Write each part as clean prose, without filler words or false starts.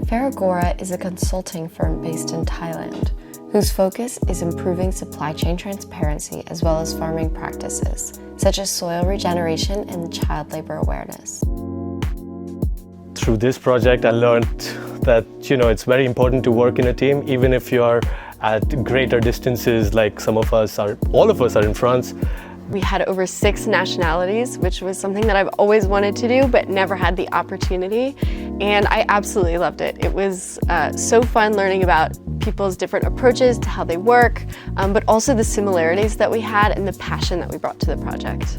Fairagora is a consulting firm based in Thailand, whose focus is improving supply chain transparency as well as farming practices, such as soil regeneration and child labor awareness. Through this project, I learned that it's very important to work in a team, even if you are at greater distances, like all of us are in France. We had over 6 nationalities, which was something that I've always wanted to do, but never had the opportunity. And I absolutely loved it. It was so fun learning about people's different approaches to how they work, but also the similarities that we had and the passion that we brought to the project.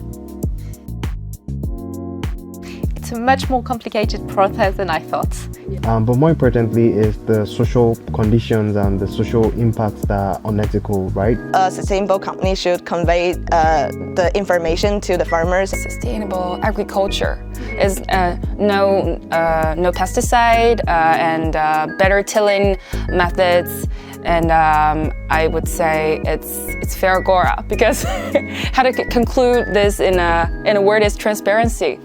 It's a much more complicated process than I thought. But more importantly is the social conditions and the social impacts that are unethical, right? A sustainable company should convey the information to the farmers. Sustainable agriculture is no pesticide and better tilling methods. And I would say it's Fairagora, because how to conclude this in a word is transparency.